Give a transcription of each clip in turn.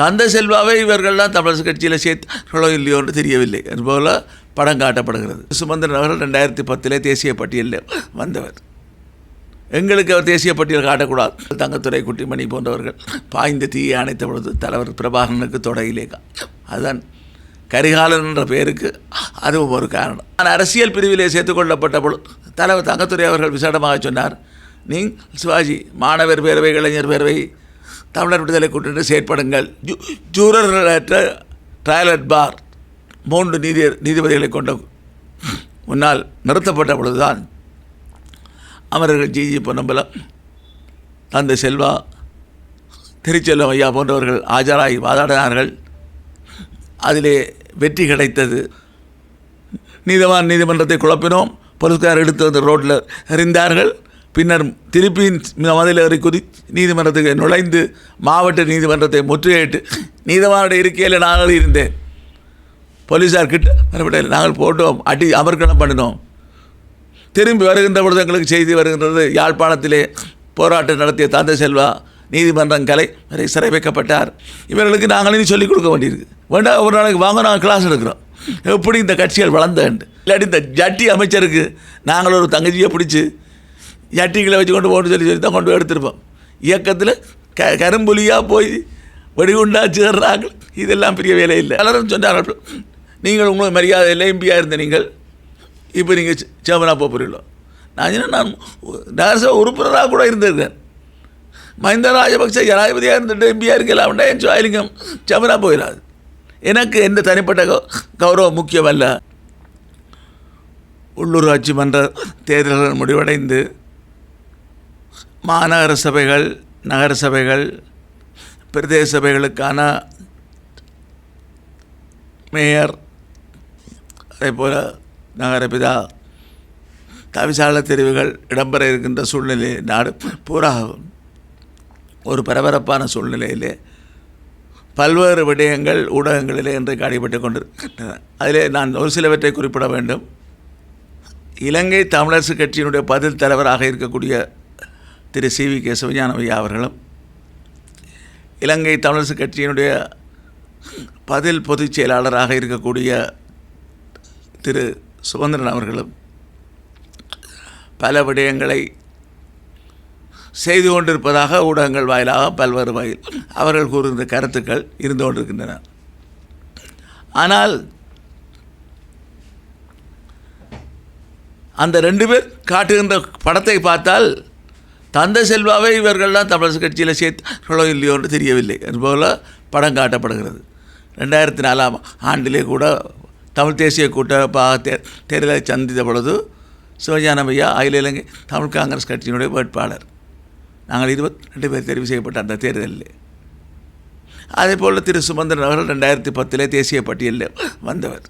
தந்தை செல்வாவை இவர்கள்லாம் தமிழரசு கட்சியில் சேர்த்தார்களோ இல்லையோ என்று தெரியவில்லை அதுபோல் படம் காட்டப்படுகிறது. சுமந்திரன் அவர்கள் 2010 தேசிய பட்டியலில் வந்தவர். எங்களுக்கு அவர் தேசிய பட்டியல் காட்டக்கூடாது. தங்கத்துறை குட்டிமணி போன்றவர்கள் பாய்ந்த தீயை அணைத்த பொழுது தலைவர் பிரபாகரனுக்கு தொடையிலே அதுதான் கரிகாலன் என்ற பெயருக்கு அதுவும் ஒரு காரணம். நான் அரசியல் பிரிவிலே சேர்த்துக்கொள்ளப்பட்ட பொழுது தலைவர் தங்கத்துறை அவர்கள் விசேடமாக சொன்னார், நீங்கள் சிவாஜி மாணவர் பேரவை இளைஞர் பேரவை தமிழர் விடுதலை கூட்டணி செயற்படுங்கள், ஜூரர்களற்ற ட்ரையல் பார் 3 நீதிபதிகளை கொண்ட முன்னால் நிறுத்தப்பட்ட பொழுதுதான் அமரர்கள் ஜி பொன்னம்பலம், தந்தை செல்வா, திருச்செல்வம் ஐயா போன்றவர்கள் ஆஜராகி வாதாடினார்கள். அதிலே வெற்றி கிடைத்தது. நீதவான் நீதிமன்றத்தை குழப்பினோம், போலீஸ்கார் எடுத்து வந்து ரோட்டில் எறிந்தார்கள். பின்னர் திருப்பி மதில் ஏறி நீதிமன்றத்துக்கு நுழைந்து மாவட்ட நீதிமன்றத்தை முற்றுகையிட்டு நீதவானுடைய இருக்கையில் நாங்கள் இருந்தேன். போலீஸார் கிட்ட வரவில்லை, நாங்கள் போட்டோம், அடி அமர்க்கணம் பண்ணினோம். திரும்பி வருகின்ற பொழுது எங்களுக்கு செய்தி வருகின்றது, யாழ்ப்பாணத்திலே போராட்டம் நடத்திய தந்தை செல்வா நீதிமன்றம் கலை வரை சிறை வைக்கப்பட்டார். இவர்களுக்கு நாங்கள் இனி சொல்லிக் கொடுக்க வேண்டியிருக்கு. வேண்டாம், ஒரு நாளைக்கு வாங்க, நாங்கள் கிளாஸ் எடுக்கிறோம், எப்படி இந்த கட்சிகள் வளர்ந்தேன்ட்டு. இல்லாட்டி இந்த ஜட்டி அமைச்சருக்கு நாங்கள் ஒரு தங்கச்சியை பிடிச்சி ஜட்டிகளை வச்சு கொண்டு போட்டு சொல்லி தான் கொண்டு போய் எடுத்திருப்போம். இயக்கத்தில் கரும்புலியாக போய் வெடிகுண்டா சேர்றாங்க, இதெல்லாம் பெரிய வேலை இல்லை. எல்லாரும் சொன்னார்கள், நீங்கள் உங்களுக்கு மரியாதை இல்லை, எம்பியாக இருந்த நீங்கள் இப்போ நீங்கள் சேமனாக போகிறீங்களோ. நான் நகரசபை உறுப்பினராக கூட இருந்திருக்கேன். மஹிந்த ராஜபக்சே ஜனாதிபதியாக இருந்துட்டு எம்பியாக இருக்கலாம், வேண்டாம் என் சுவாலிங்கம் சேமனாக போயிடாது. எனக்கு எந்த தனிப்பட்ட கௌரவம் முக்கியம் அல்ல. உள்ளூராட்சி மன்ற தேர்தல்கள் முடிவடைந்து மாநகர சபைகள், நகர சபைகள், பிரதேச சபைகளுக்கான மேயர், அதே போல் நகரபிதா, தவிசாள தெரிவுகள் இடம்பெற இருக்கின்ற சூழ்நிலை நாடு பூரா ஒரு பரபரப்பான சூழ்நிலையிலே பல்வேறு விடயங்கள் ஊடகங்களிலே இன்றைக்கு அடிபட்டு கொண்டிருக்கின்றன. அதிலே நான் ஒரு சிலவற்றை குறிப்பிட வேண்டும். இலங்கை தமிழரசு கட்சியினுடைய பதில் தலைவராக இருக்கக்கூடிய திரு CVK சிவஞானம் ஐயா அவர்களும், இலங்கை தமிழரசு கட்சியினுடைய பதில் பொதுச் செயலாளராக இருக்கக்கூடிய திரு சுமந்திரன் அவர்களும் பல விடயங்களை செய்து கொண்டிருப்பதாக ஊடகங்கள் வாயிலாக பல்வேறு வகையில் அவர்கள் கூறுகின்ற கருத்துக்கள் இருந்து கொண்டிருக்கின்றன. ஆனால் அந்த 2 பேர் காட்டுகின்ற படத்தை பார்த்தால் தந்தை செல்வாவை இவர்கள்லாம் தமிழரசு கட்சியில் சேர்த்தார்களோ இல்லையோ என்று தெரியவில்லை. அதுபோல் படம் காட்டப்படுகிறது. 2004 ஆண்டிலே கூட தமிழ் தேசிய கூட்டமைப்பாக தேர்தலை சந்தித்த பொழுது சிவஞானம் ஐயா அகில இலங்கை தமிழ் காங்கிரஸ் கட்சியினுடைய வேட்பாளர். நாங்கள் 22 பேர் தெரிவு செய்யப்பட்ட அந்த தேர்தலில். அதே போல் திரு சுமந்திரன் அவர்கள் 2010 தேசிய பட்டியலில் வந்தவர்.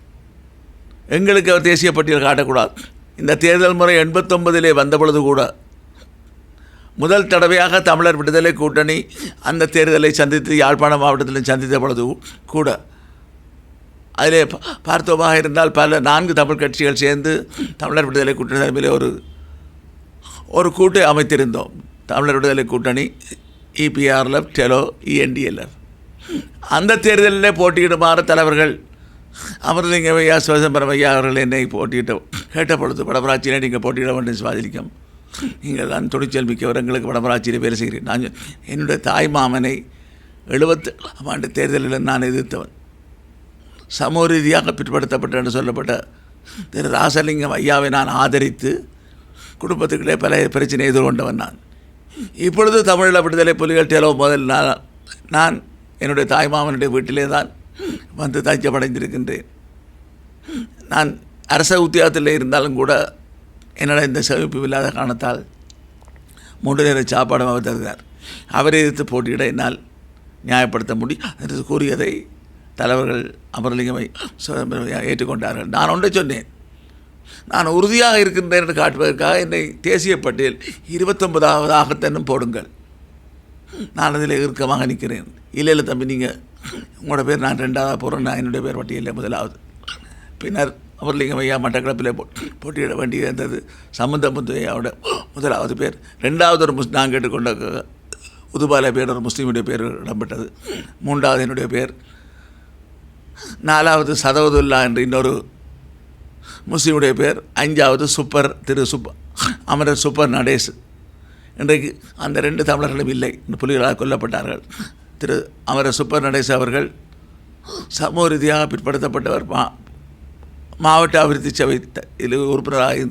எங்களுக்கு அவர் தேசிய பட்டியல் காட்டக்கூடாது. இந்த தேர்தல் முறை 89 வந்த பொழுது கூட முதல் தடவையாக தமிழர் விடுதலை கூட்டணி அந்த தேர்தலை சந்தித்து யாழ்ப்பாணம் மாவட்டத்தில் சந்தித்த பொழுது கூட அதிலே பார்த்தோமாக இருந்தால் பல 4 தமிழ் கட்சிகள் சேர்ந்து தமிழர் விடுதலை கூட்டணி தலைமையில் ஒரு கூட்டை அமைத்திருந்தோம். தமிழர் விடுதலை கூட்டணி, EPRLF, டெலோ, ENDLF. அந்த தேர்தலிலே போட்டியிடுமாறு தலைவர்கள் அமர்லிங்கம் ஐயா, சிவசம்பரம் ஐயா அவர்கள் என்னை போட்டியிட்ட கேட்ட பொழுது, வடமராட்சியிலே நீங்கள் போட்டியிட வேண்டும் சுவாதிலிங்கம், நீங்கள் தான் துணிச்சல் மிக்கவர், எங்களுக்கு வடமராட்சியில் வேலை செய்கிறேன். நான் என்னுடைய தாய் மாமனை 77 ஆண்டு தேர்தலில் நான் எதிர்த்தவன். சமூக ரீதியாக பிற்படுத்தப்பட்ட என்று சொல்லப்பட்ட திரு ராசலிங்கம் ஐயாவை நான் ஆதரித்து குடும்பத்துக்களே பல பிரச்சனையை எதிர்கொண்டவன் நான். இப்பொழுது தமிழீழ விடுதலை புலிகள் டெலோ முதல் நான் என்னுடைய தாய்மாமனுடைய வீட்டிலே தான் வந்து தஞ்சமடைந்திருக்கின்றேன். நான் அரச உத்தியோகத்தில் இருந்தாலும் கூட என்னோட இந்த சேமிப்பு இல்லாத காரணத்தால் 3 நேர சாப்பாடும் அவர் தருகிறார். அவரை எதிர்த்து போட்டியிட என்னால் நியாயப்படுத்த முடியும் என்று கூறியதை தலைவர்கள் அமரலிங்கமை ஏற்றுக்கொண்டார்கள். நான் ஒன்றை சொன்னேன், நான் உறுதியாக இருக்கின்றேன் என்று காட்டுவதற்காக என்னை தேசிய பட்டியல் 29ஆவதாகத்தன்னும் போடுங்கள், நான் அதில் இறுக்கமாக நிற்கிறேன். இல்லை தம்பி, நீங்கள் உங்களோட பேர் நான் 2ஆவது போகிறேன், நான் என்னுடைய பேர் பட்டியலில் 1வது. பின்னர் அமரலிங்கம் ஐயா மட்டக்களப்பிலே போட்டியிட வேண்டியிருந்தது. சம்பந்தமுத்து ஐயாவோட 1வது பேர், 2வது ஒரு நான் கேட்டுக்கொண்ட உதுபால பேர் ஒரு முஸ்லீமுடைய பேர் இடம்பெற்றது. 3வது என்னுடைய பேர். 4வது சதவதுல்லா என்று இன்னொரு முஸ்லீமுடைய பேர். 5வது திரு அமரர் சூப்பர் நடேஷ். இன்றைக்கு அந்த 2 தமிழர்களும் இல்லை, புலிகளால் கொல்லப்பட்டார்கள். திரு அமரர் சூப்பர் நடேஷ் அவர்கள் சமூக ரீதியாக பிற்படுத்தப்பட்டவர். மாவட்ட அபிவிருத்தி சபை இதில் உறுப்பினராக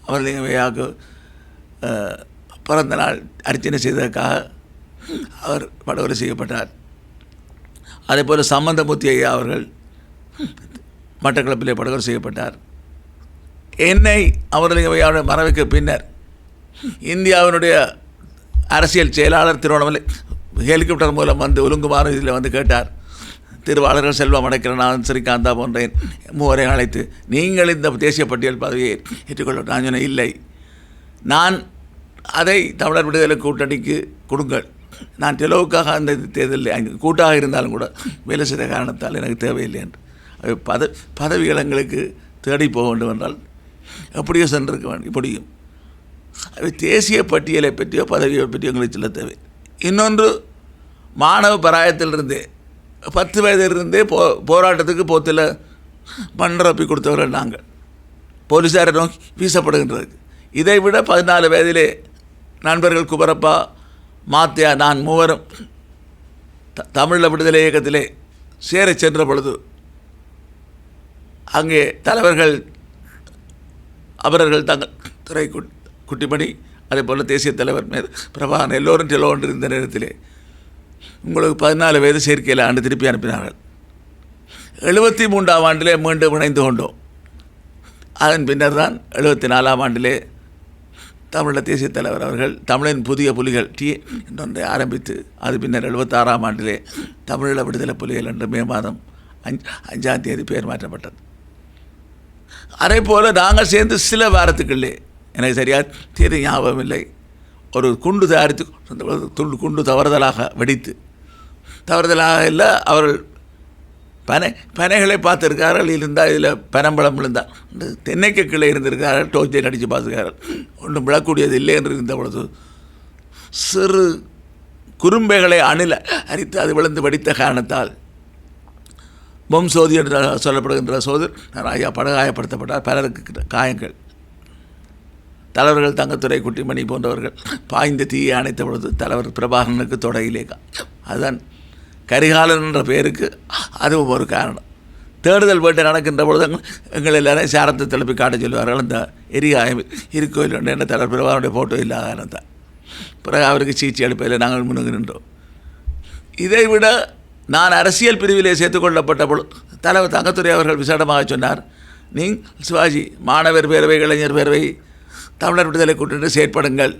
அவர்களுக்கு பிறந்த நாள் அர்ச்சனை செய்ததற்காக அவர் படுகொலை செய்யப்பட்டார். அதேபோல் சம்பந்தமூர்த்தி ஐயா அவர்கள் மட்டக்களப்பிலே படுகொலை செய்யப்பட்டார். என்னை அமரலிங்கவையாவுடைய மறைவுக்கு பின்னர் இந்தியாவினுடைய அரசியல் செயலாளர் திருவண்ணாமலை ஹெலிகாப்டர் மூலம் வந்து ஒழுங்குமாறு இதில் வந்து கேட்டார். திருவாளர்கள் செல்வம் அடைக்கிறநாதன், ஸ்ரீகாந்தா போன்ற 3 அழைத்து நீங்கள் இந்த தேசிய பட்டியல் பதவியை ஏற்றுக்கொள்ள. நான் சொன்னேன், இல்லை, நான் அதை தமிழர் விடுதலை கூட்டணிக்கு கொடுங்கள். நான் தெளிவுக்காக அந்த தேர்தலில் கூட்டாக இருந்தாலும் கூட வேலை செய்த காரணத்தால் எனக்கு தேவையில்லை என்று. பதவிகள் எங்களுக்கு தேடி போக வேண்டும் என்றால் எப்படியோ சென்றிருக்க வேண்டும். இப்படியும் தேசிய பட்டியலை பற்றியோ பதவியை பற்றியோ எங்களுக்கு சொல்ல தேவை. இன்னொன்று, மாணவ பராயத்திலிருந்தே 10 வயதிலிருந்தே போராட்டத்துக்கு போத்தில் மண்ணரப்பி கொடுத்தவர்கள் நாங்கள், போலீஸாரை நோக்கி வீசப்படுகின்றது. இதை விட 14 வயதிலே நண்பர்கள் குமரப்பா, மாத்தியா, நான் 3 தமிழ் விடுதலை இயக்கத்திலே சேர சென்ற பொழுது அங்கே தலைவர்கள் அவர்கள் தங்கள் துறை குட்டிமணி, அதே போல் தேசிய தலைவர் பிரபாகரன் எல்லோரும் செல்ல இருந்த நேரத்திலே உங்களுக்கு 14 வயது சேர்க்கையில் ஆண்டு திருப்பி அனுப்பினார்கள். 73ஆம் ஆண்டிலே மீண்டும் இணைந்து கொண்டோம். அதன் பின்னர் தான் 74ஆம் ஆண்டிலே தமிழக தேசிய தலைவர் அவர்கள் தமிழின் புதிய புலிகள் என்றொன்றை ஆரம்பித்து, அது பின்னர் 76ஆம் ஆண்டிலே தமிழீழ விடுதலை புலிகள் என்று மே மாதம் 5ஆம் தேதி பெயர் மாற்றப்பட்டது. அதே போல் நாங்கள் சேர்ந்து சில வாரத்துக்குள்ளே, எனக்கு சரியாக தேதி ஞாபகம் இல்லை, ஒரு குண்டு தயாரித்து குண்டு தவறுதலாக வெடித்து, தவறுதலாக இல்லை, அவர்கள் பனைகளை பார்த்துருக்கார்கள். இருந்தால் இதில் பனம்பழம் விழுந்தால் தென்னைக்கு கீழே இருந்திருக்கார்கள். டோர்ச்சை அடித்து பார்த்துருக்கார்கள். ஒன்றும் விழக்கூடியது இல்லை என்று இருந்த பொழுது சிறு குறும்பைகளை அரித்து அது விழுந்து வெடித்த காரணத்தால் பொம்சோதி என்று சொல்லப்படுகின்ற சோதர் ஐயா படுகாயப்படுத்தப்பட்டார். பலருக்கு காயங்கள். தலைவர்கள் தங்கத்துறை, குட்டிமணி போன்றவர்கள் பாய்ந்த தீயை அணைத்த பொழுது தலைவர் பிரபாகரனுக்கு தொடையிலே. அதுதான் கரிகாலன் என்ற பெயருக்கு அதுவும் ஒரு காரணம். தேடுதல் வேட்டை நடக்கின்ற பொழுது எங்கள் எல்லாரையும் சாரத்தை திருப்பி காட்ட சொல்லுவார்கள். அந்த எரிகாயம் இருக்கோயில் என்ன தலைவர் பிரபாகரனுடைய ஃபோட்டோ இல்லாத காரணத்தான் பிறகு அவருக்கு சிகிச்சை அளிப்பதில் நாங்கள் முன்னுக்கு நின்றோம். இதைவிட நான் அரசியல் பிரிவிலே சேர்த்துக்கொள்ளப்பட்ட பொழுது தலைவர் தங்கத்துறை அவர்கள் விசேடமாக சொன்னார், நீங்கள் சிவாஜி மாணவர் பேரவை, இளைஞர் பேரவை, தமிழர் விடுதலை கூட்டணி செயற்படுங்கள்,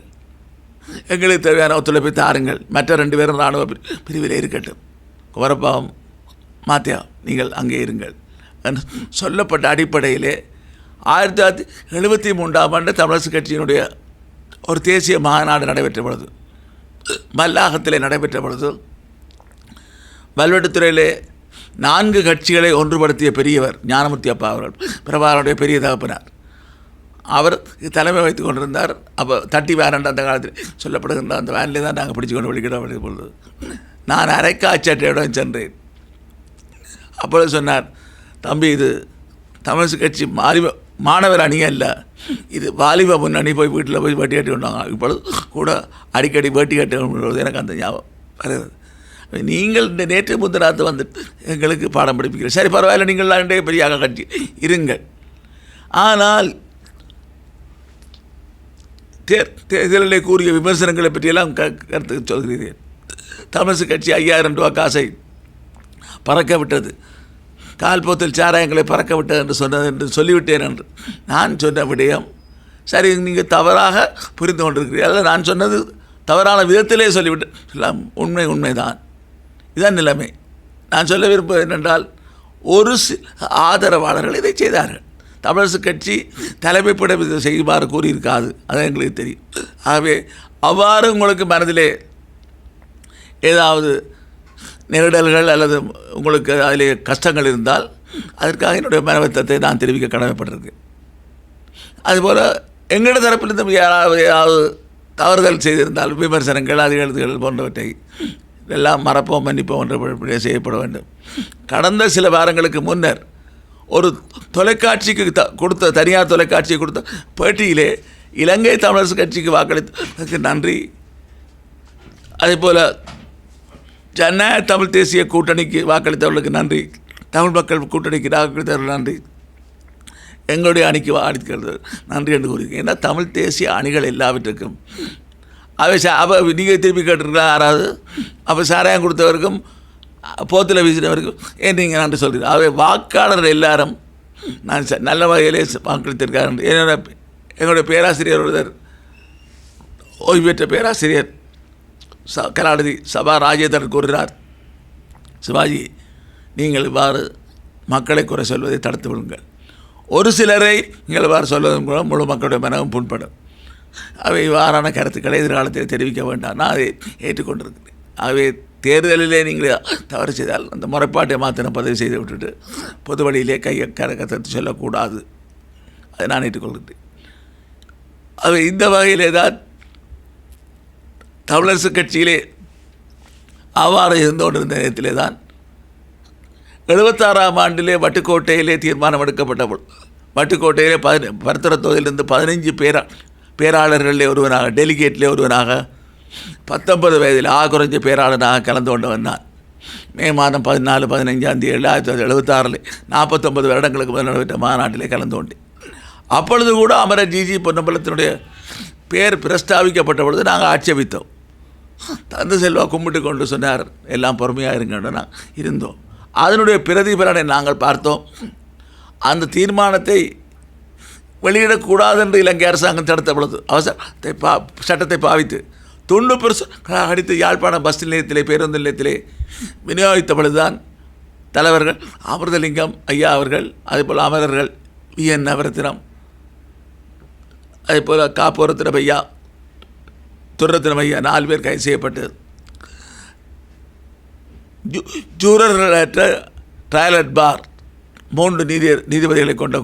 எங்களுக்கு தேவையான ஒத்துழைப்பை தாருங்கள், மற்ற 2 பேரும் இராணுவ பிரிவிலே இருக்கட்டும், குமரப்பாவும் மாத்தியா நீங்கள் அங்கே இருங்கள் என்று சொல்லப்பட்ட அடிப்படையிலே 1973ஆம் ஆண்டு தமிழரசு கட்சியினுடைய ஒரு தேசிய மாநாடு நடைபெற்ற பொழுது, மல்லாகத்திலே நடைபெற்ற பொழுது, வல்வெட்டுத்துறையிலே 4 கட்சிகளை ஒன்றுபடுத்திய பெரியவர் ஞானமூர்த்தி அப்பா அவர்கள், பிரபாகரனுடைய பெரிய தகப்பனார், அவர் தலைமை வைத்து கொண்டிருந்தார். அப்போ தட்டி வேரண்ட் அந்த காலத்தில் சொல்லப்படுகின்ற அந்த வேனிலே தான் நாங்கள் பிடிச்சி கொண்டு வெளிக்கிட பொழுது நான் அரைக்காச்சட்டையுடன் சென்றேன். அப்பொழுது சொன்னார், தம்பி, இது தமிழரசு கட்சி மாணவர் அணி அல்ல, இது வாலிப முன்னணி. போய் வீட்டில் போய் வேட்டி கட்டி கொண்டாங்க. இப்பொழுது கூட அடிக்கடி வேட்டி கட்டுவது எனக்கு அந்த ஞாபகம் வருகிறது. நீங்கள் இந்த நேற்று முந்திராத்து வந்துட்டு எங்களுக்கு பாடம் படிப்பிக்கிறீர்கள். சரி, பரவாயில்ல, நீங்கள் 2 பெரியாக கட்சி இருங்கள். ஆனால் தேர்தலிலே கூறிய விமர்சனங்களை பற்றியெல்லாம் கருத்து சொல்கிறீர்கள். தமிழரசு கட்சி 5000 ரூபா காசை பறக்க விட்டது, கால்போத்தில் சாராயங்களை பறக்க விட்டது என்று சொன்னது என்று சொல்லிவிட்டேன் என்று நான் சொன்ன விடயம் சரி, நீங்கள் தவறாக புரிந்து கொண்டிருக்கிறீர்கள். நான் சொன்னது தவறான விதத்திலே சொல்லிவிட்டேன். உண்மைதான். இதுதான் நிலைமை. நான் சொல்ல விரும்புவது என்னென்றால், ஒரு ஆதரவாளர்கள் இதை செய்தார்கள். தமிழரசு கட்சி தலைமைப்பட செய்யுமாறு கூறியிருக்காது, அது எங்களுக்கு தெரியும். ஆகவே அவ்வாறு உங்களுக்கு மனதிலே ஏதாவது நெருடல்கள் அல்லது உங்களுக்கு அதிலே கஷ்டங்கள் இருந்தால் அதற்காக என்னுடைய மனவத்தத்தை நான் தெரிவிக்க கடமைப்பட்டிருக்கேன். அதுபோல் எங்களோட தரப்பிலிருந்து யாராவது தவறுதல் செய்திருந்தால் விமர்சனங்கள் அது எழுதுகள் போன்றவற்றை இதெல்லாம் மறப்போம் மன்னிப்போம் என்ற செய்யப்பட வேண்டும். கடந்த சில வாரங்களுக்கு முன்னர் ஒரு தொலைக்காட்சிக்கு கொடுத்த தனியார் தொலைக்காட்சிக்கு கொடுத்த பேட்டியிலே இலங்கை தமிழரசு கட்சிக்கு வாக்களித்ததற்கு நன்றி, அதேபோல் ஜனநாயக தமிழ் தேசிய கூட்டணிக்கு வாக்களித்தவர்களுக்கு நன்றி, தமிழ் மக்கள் கூட்டணிக்கு வாக்களித்தவர்கள் நன்றி, எங்களுடைய அணிக்கு வாக்களிக்கிறது நன்றி என்று கூறுகிறேன். ஏன்னா தமிழ் தேசிய அணிகள் எல்லாவற்றுக்கும் அவ நீங்கள் திருப்பி கேட்டிருக்கா யாராவது அப்போ சாராயம் கொடுத்தவருக்கும் போத்தில் வீசினவருக்கும் ஏன் நீங்கள் நன்றி சொல்கிறீங்க? அவை வாக்காளர் எல்லாரும் நான் நல்ல வகையிலே வாக்களித்திருக்காரு. எங்களுடைய பேராசிரியர் ஒருத்தர் ஓய்வு பெற்ற பேராசிரியர் கலாநிதி சபா ராஜேந்திரன் கூறுகிறார், சிவாஜி நீங்கள் இவ்வாறு மக்களை குறை சொல்வதை தடுத்து விடுங்கள். ஒரு சிலரை நீங்கள் இவ்வாறு சொல்வதன் மூலம் முழு மக்களுடைய மனமும் புண்படும். அவை இவ்வாறான கருத்துக்களை எதிர்காலத்தில் தெரிவிக்க வேண்டாம். நான் அதை ஏற்றுக்கொண்டிருக்கிறேன். ஆகவே தேர்தலிலே நீங்கள் தவறு செய்தால் அந்த முறைப்பாட்டை மாத்திரம் பதிவு செய்து விட்டுட்டு பொது வழியிலே கருத்து சொல்லக்கூடாது. அதை நான் ஏற்றுக்கொள்கிறேன். அவை இந்த வகையிலே தான் தமிழரசு கட்சியிலே அவ்வாறு இருந்து கொண்டிருந்த நேரத்திலே தான் 76ஆம் ஆண்டிலே வட்டுக்கோட்டையிலே தீர்மானம் எடுக்கப்பட்ட வட்டுக்கோட்டையிலே பருத்தர தொகுதியிலிருந்து 15 பேராளர்களிலே ஒருவனாக டெலிகேட்லேயே ஒருவனாக 19 வயதில் குறைஞ்ச பேராளனாக கலந்து கொண்டவன் நான். மே மாதம் 14, 15 1976 49 வருடங்களுக்கு முதல் நடைபெற்ற மாநாட்டிலே கலந்து கொண்டேன். அப்பொழுது கூட அமரர் ஜிஜி பொன்னம்பலத்தினுடைய பேர் பிரஸ்தாபிக்கப்பட்ட பொழுது நாங்கள் ஆட்சேபித்தோம். தந்தை செல்வா கும்பிட்டு கொண்டு சொன்னார், எல்லாம் பொறுமையாக இருங்கன்னு நாங்கள் இருந்தோம். அதனுடைய பிரதிபலனை நாங்கள் பார்த்தோம். அந்த தீர்மானத்தை வெளியிடக்கூடாது என்று இலங்கை அரசாங்கம் தடுத்த பொழுது சட்டத்தை பாவித்து துண்டு அடித்து யாழ்ப்பாணம் பஸ் நிலையத்திலே பேருந்து நிலையத்திலே விநியோகித்த பொழுதுதான் தலைவர்கள் அமிர்தலிங்கம் ஐயா அவர்கள், அதேபோல் அமரர்கள் விஎன் நவரத்தினம், அதேபோல் காப்போரத்தினம் ஐயா, துரத்தினம் ஐயா 4 பேர் கைது செய்யப்பட்டு ஜூரர்களற்ற ட்ரையல் பார் 3 நீதிபதிகளை கொண்ட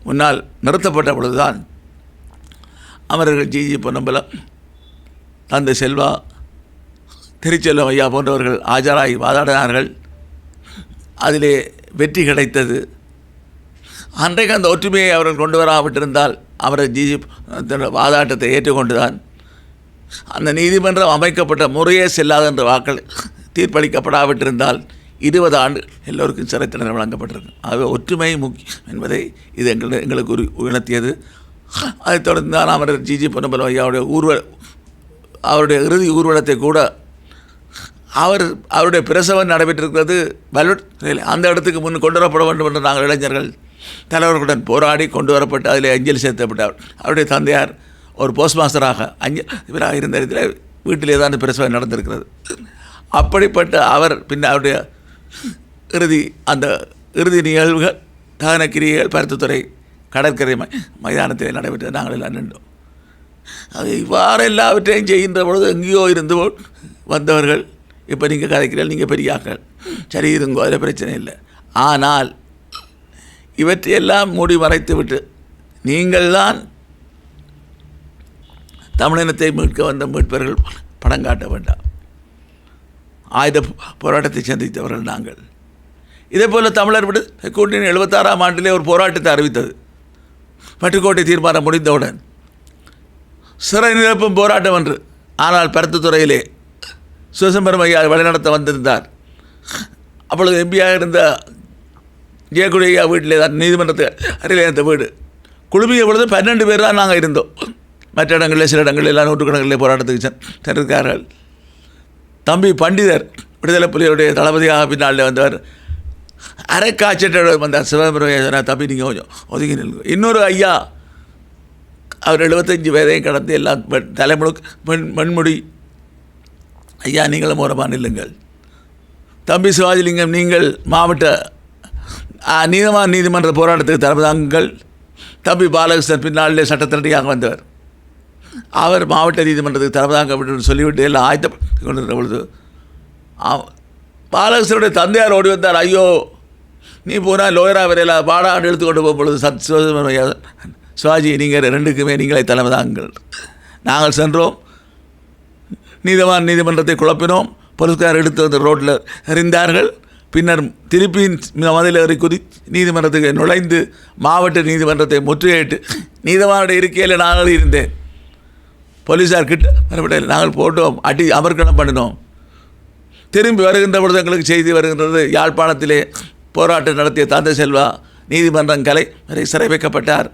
முன்னால் நிறுத்தப்பட்ட பொழுதுதான் அமரர்கள் ஜிஜி பொன்னம்பலம், தந்தை செல்வா, திருச்செல்வம் ஐயா போன்றவர்கள் ஆஜராகி வாதாடினார்கள். அதிலே வெற்றி கிடைத்தது. அன்றைக்கு அந்த ஒற்றுமையை அவர்கள் கொண்டு வராவிட்டிருந்தால் அமரர் ஜிஜி வாதாட்டத்தை ஏற்றுக்கொண்டுதான் அந்த நீதிமன்றம் அமைக்கப்பட்ட முறையே செல்லாது என்ற வாக்கள் தீர்ப்பளிக்கப்படாவிட்டிருந்தால் 20 ஆண்டு எல்லோருக்கும் சிறை தண்டனை வழங்கப்பட்டிருக்கு. ஆகவே ஒற்றுமை முக்கியம் என்பதை இது எங்களுக்கு உணர்த்தியது. அதைத் தொடர்ந்து தான் அமரர் ஜிஜி பொன்னம்பலம் ஐயாவுடைய அவருடைய இறுதி ஊர்வலத்தை கூட அவருடைய பிரசவம் நடைபெற்றிருக்கிறது அந்த இடத்துக்கு முன் கொண்டு வரப்பட வேண்டும் என்று நாங்கள் இளைஞர்கள் தலைவர்களுடன் போராடி கொண்டு வரப்பட்டு அதில் அஞ்சலி செலுத்தப்பட்டார். அவருடைய தந்தையார் ஒரு போஸ்ட் மாஸ்டராக இவராக இருந்த இடத்தில் வீட்டிலே தான் பிரசவம் நடந்திருக்கிறது. அப்படிப்பட்ட அவர் அவருடைய அந்த இறுதி நிகழ்வுகள் தகனக்கிரிகள் பருத்துத்துறை கடற்கரை மைதானத்தில் நடைபெற்று நாங்கள் எல்லாம் நின்றோம். அது இவ்வாறு எல்லாவற்றையும் செய்கின்ற பொழுது எங்கேயோ இருந்து வந்தவர்கள் இப்போ நீங்கள் கதைக்கிறீர்கள், நீங்கள் பெரியாக்கள், சரி இருங்கோ, அதில் பிரச்சனை இல்லை. ஆனால் இவற்றையெல்லாம் மூடி மறைத்து விட்டு நீங்கள் தான் தமிழினத்தை மீட்க வந்த மீட்பர்கள் படம் காட்ட வேண்டாம். ஆயுத போராட்டத்தை சந்தித்தவர்கள் நாங்கள். இதே போல் தமிழர் கூட்டணி 76ஆம் ஆண்டிலே ஒரு போராட்டத்தை அறிவித்தது. பட்டுக்கோட்டை தீர்மானம் முடிந்தவுடன் சிறை நிரப்பும் போராட்டம் என்று. ஆனால் பருத்துத்துறையிலே சிவசம்பரம் ஐயா வழிநடத்த வந்திருந்தார். அப்பொழுது எம்பியாக இருந்த ஜெயக்குடி ஐயா வீட்டிலே தான் நீதிமன்றத்தை அருகிலே இருந்த வீடு குழுமிய பொழுது 12 பேர் தான் நாங்கள் இருந்தோம். மற்ற இடங்களில் சில இடங்களில் எல்லாம் நூற்றுக்கணக்கிலே போராட்டத்துக்கு சென்றிருக்கார்கள். தம்பி பண்டிதர் விடுதலை புலிகளுடைய தளபதியாக பின்னால் வந்தவர் அரைக்காய்ச்சட்டோடு வந்தார். சிவபெருமையா சொன்னார், தம்பி நீங்கள் கொஞ்சம் ஒதுங்கி நில்லுங்க. இன்னொரு ஐயா அவர் 75 வயதையும் கடந்து எல்லாம் தலைமுழுக்கு மண்முடி ஐயா நீங்களும் ஓரமாக நில்லுங்கள். தம்பி சிவாஜிலிங்கம் நீங்கள் மாவட்ட நீதிமன்ற போராட்டத்துக்கு தலைமைதாங்கள். தம்பி பாலகிருஷ்ணன் பின்னாலே சட்டத்திரடியாக வந்தவர், அவர் மாவட்ட நீதிமன்றத்துக்கு தலைமைதாங்க அப்படின்னு சொல்லிவிட்டு எல்லாம் ஆயத்தப்பட்டு கொண்டிருந்த பொழுது பாலகிருஷ்ணனுடைய தந்தையார் ஓடி வந்தார். ஐயோ நீ போனால் லோயரா வரையில் பாடாண்டு எடுத்து கொண்டு போகும்பொழுது சிவாஜி நீங்கள் 2க்குமே நீங்களே தலைமைதாங்கள். நாங்கள் சென்றோம், நீதிமன்றத்தை குழப்பினோம், போலீஸ்கார் எடுத்து வந்து ரோட்டில் எறிந்தார்கள். பின்னர் திருப்பி மதில் ஏறி நீதிமன்றத்துக்கு நுழைந்து மாவட்ட நீதிமன்றத்தை முற்றுகையிட்டு நீதிமன்ற இருக்கையில் நாங்கள் இருந்தேன். போலீஸார் கிட்ட வரப்படையில் நாங்கள் போட்டோம், அமர்க்கணம் பண்ணினோம். திரும்பி வருகின்ற பொழுது எங்களுக்கு செய்தி வருகின்றது, யாழ்ப்பாணத்திலே போராட்டம் நடத்திய தந்தை செல்வா நீதிமன்றம் கலை வரை சிறை வைக்கப்பட்டார்.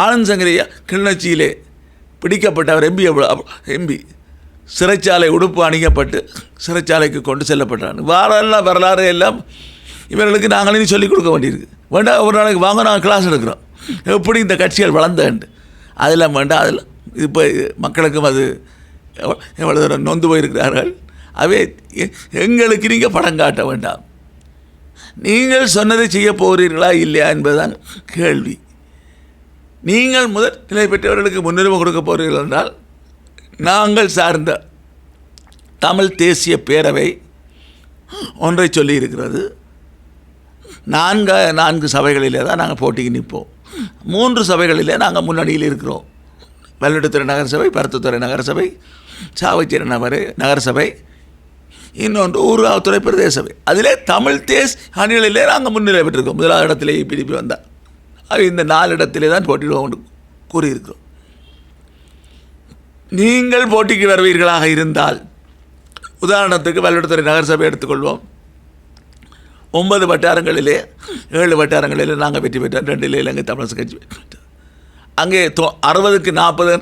ஆனந்த் சங்கரியா கிளிநொச்சியிலே பிடிக்கப்பட்டவர் எம்பி சிறைச்சாலை உடுப்பு அணியப்பட்டு சிறைச்சாலைக்கு கொண்டு செல்லப்பட்டார். வரலாறு எல்லாம் இவர்களுக்கு நாங்களும் சொல்லிக் கொடுக்க வேண்டியிருக்கு. வேண்டாம், ஒரு நாளைக்கு வாங்க, நாங்கள் கிளாஸ் எடுக்கிறோம் எப்படி இந்த கட்சிகள் வளர்ந்தேன்ட்டு. அதெல்லாம் வேண்டாம். அதில் இப்போ மக்களுக்கும் அது எவ்வளோ தூரம் நொந்து போயிருக்கிறார்கள். அவே எங்களுக்கு நீங்கள் படம் காட்ட வேண்டாம், நீங்கள் சொன்னதை செய்ய போகிறீர்களா இல்லையா என்பதுதான் கேள்வி. நீங்கள் முதல் நிலை பெற்றவர்களுக்கு முன்னுரிமை கொடுக்க போகிறீர்கள் என்றால், நாங்கள் சார்ந்த தமிழ் தேசிய பேரவை ஒன்றை சொல்லியிருக்கிறது. 4 சபைகளிலே தான் நாங்கள் போட்டிக்கு நிற்போம். 3 சபைகளிலே நாங்கள் முன்னணியில் இருக்கிறோம். வல்லுட்டுத்துறை நகரசபை, பருத்தித்துறை நகரசபை, சாவச்சேரி நகரசபை, இன்னொன்று ஊர்காவத்துறை பிரதேச சபை. அதிலே தமிழ் தேஸ் அணிகளிலே நாங்கள் முன்னிலை பெற்றிருக்கோம். 1வது இடத்திலே பிடிப்பி வந்தால் அது இந்த 4 இடத்திலே தான் போட்டியிடுவோம் என்று கூறியிருக்கிறோம். நீங்கள் போட்டிக்கு வருவீர்களாக இருந்தால், உதாரணத்துக்கு வல்லுட்டுத்துறை நகரசபை எடுத்துக்கொள்வோம். 9 வட்டாரங்களிலே 7 வட்டாரங்களிலே நாங்கள் வெற்றி பெற்றோம். 2 இலங்கை தமிழரசு கட்சி வெற்றி. அங்கே 60க்கு 40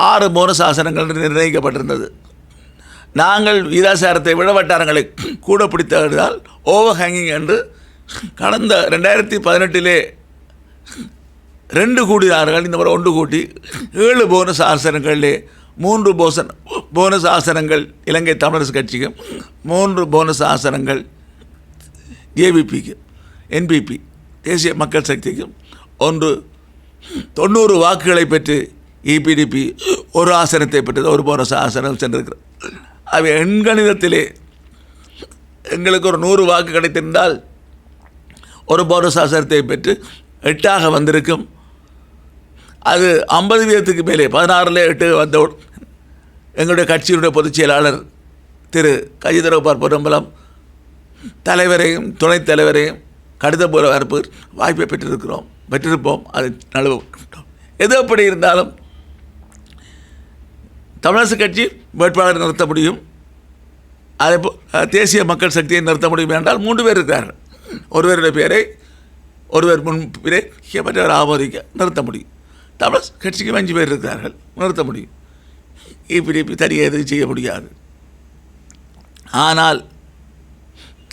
6 போனஸ் ஆசனங்கள் நிர்ணயிக்கப்பட்டிருந்தது. நாங்கள் வீதாசாரத்தை விட வட்டாரங்களை கூட பிடித்தால் ஓவர் ஹேங்கிங் என்று கடந்த 2018 2 கூடினார்கள். இந்த முறை 1 கூட்டி 7 போனஸ் ஆசனங்களிலே 3 போனஸ் ஆசனங்கள் இலங்கை தமிழரசு கட்சிக்கும், 3 போனஸ் ஆசனங்கள் ஏபிபிக்கு, என்பிபி தேசிய மக்கள் சக்திக்கும், 90 வாக்குகளை பெற்று இபிடிபி 1 ஆசனத்தை பெற்றது. 1 போனஸ் ஆசனம் சென்றிருக்கிறது. அவை எண்கணிதத்திலே எங்களுக்கு ஒரு 100 வாக்கு கிடைத்திருந்தால் 1 போனஸ் ஆசனத்தை பெற்று 8ஆக வந்திருக்கும். அது 50% மேலே 16ல் 8 வந்தவுடன் எங்களுடைய கட்சியினுடைய பொதுச் செயலாளர் திரு கஜிதரபார் பொன்னம்பலம் தலைவரையும் துணைத் தலைவரையும் கடிதம் போல வரப்பு வாய்ப்பை பெற்றிருப்போம். அது நழுவ. எது அப்படி இருந்தாலும் தமிழரசு கட்சி வேட்பாளரை நிறுத்த முடியும். அதேபோல் தேசிய மக்கள் சக்தியை நிறுத்த முடியும் என்றால் 3 பேர் இருக்கிறார்கள். ஒருவருடைய பேரை ஒருவர் முன்பே மற்றவர் ஆமோதிக்க நிறுத்த முடியும். தமிழரசு கட்சிக்கு 5 பேர் இருக்கிறார்கள், நிறுத்த முடியும். இப்படி தனியாக எதுவும் செய்ய முடியாது. ஆனால்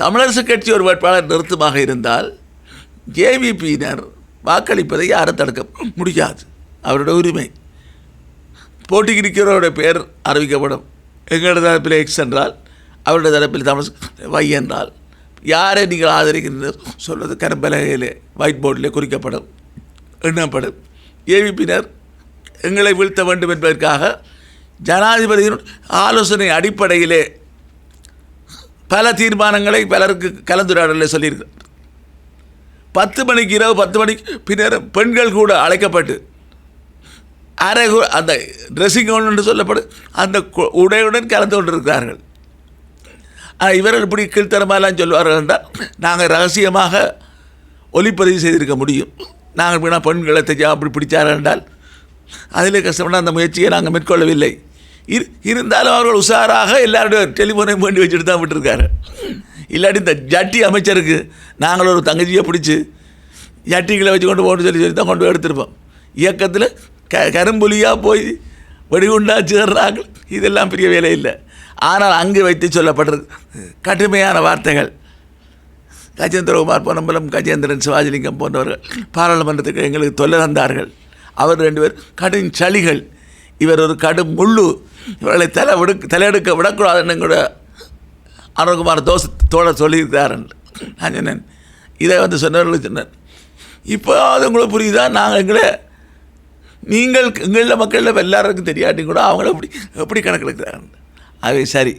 தமிழரசு கட்சி ஒரு வேட்பாளர் நிறுத்தமாக இருந்தால் ஜேவிபியினர் வாக்களிப்பதை யாரும் தடுக்க முடியாது. அவருடைய உரிமை. போட்டிக்கு இருக்கிறவருடைய பெயர் அறிவிக்கப்படும். எங்களுடைய தரப்பில் எக்ஸ் என்றால், அவருடைய தரப்பில் தமிழ் வை என்றால், யாரை நீங்கள் ஆதரிக்கின்ற சொல்வது கரும்பலகையிலே ஒயிட் போர்டிலே குறிக்கப்படும், எண்ணப்படும். ஏவிபியினர் எங்களை வீழ்த்த வேண்டும் என்பதற்காக ஜனாதிபதியின் ஆலோசனை அடிப்படையிலே பல தீர்மானங்களை பலருக்கு கலந்துரையாடலில் சொல்லியிருக்கிறார். 10 மணிக்கு இரவு 10 மணிக்கு பின்னர் பெண்கள் கூட அழைக்கப்பட்டு அரை அந்த ட்ரெஸ்ஸிங் கவுன் என்று சொல்லப்படும் அந்த உடையுடன் கலந்து கொண்டிருக்கிறார்கள். இவர்கள் இப்படி கீழ்த்தரமாலாம் சொல்வார்கள் என்றால் நாங்கள் ரகசியமாக ஒளிப்பதிவு செய்திருக்க முடியும். நாங்கள் வீணா பெண்களை தைச்சா அப்படி பிடிச்சார்கள் என்றால் அதிலே கஷ்டப்பட்ட அந்த முயற்சியை நாங்கள் மேற்கொள்ளவில்லை. இருந்தாலும் அவர்கள் உஷாராக எல்லாருடைய டெலிஃபோனையும் வேண்டி வச்சுட்டு தான் விட்டுருக்காரு. இல்லாட்டி இந்த ஜட்டி அமைச்சருக்கு நாங்கள் ஒரு தங்கச்சியை பிடிச்சி ஜட்டிகளை வச்சு கொண்டு போகணும்னு சொல்லி தான் கொண்டு போய் எடுத்திருப்போம். இயக்கத்தில் கரும்புலியாக போய் வெடிகுண்டா சேர்றாங்க. இதெல்லாம் பெரிய வேலை இல்லை. ஆனால் அங்கே வைத்து சொல்லப்பட்டிருக்கு கடுமையான வார்த்தைகள். கஜேந்திரகுமார் பொன்னம்பலம், கஜேந்திரன், சிவாஜிலிங்கம் போன்றவர்கள் பாராளுமன்றத்துக்கு எங்களுக்கு தொல்லை தந்தார்கள். அவர் 2 பேர் கடும் சளிகள். இவர் ஒரு கடும் முள்ளு. இவர்களை தலையெடுக்க விடக்கூடாதுன்னு கூட அருண்குமார் தோழர் சொல்லியிருக்கிறார். நான் சொன்னேன், இதை சொன்னவர்களுக்கு சொன்னேன். இப்போ அது உங்களுக்கு புரியுதா? நீங்கள் எங்களில் மக்களில் எல்லாருக்கும் தெரியாட்டி கூட அவங்கள எப்படி கணக்கு எடுக்கிறாங்க. அது சரி,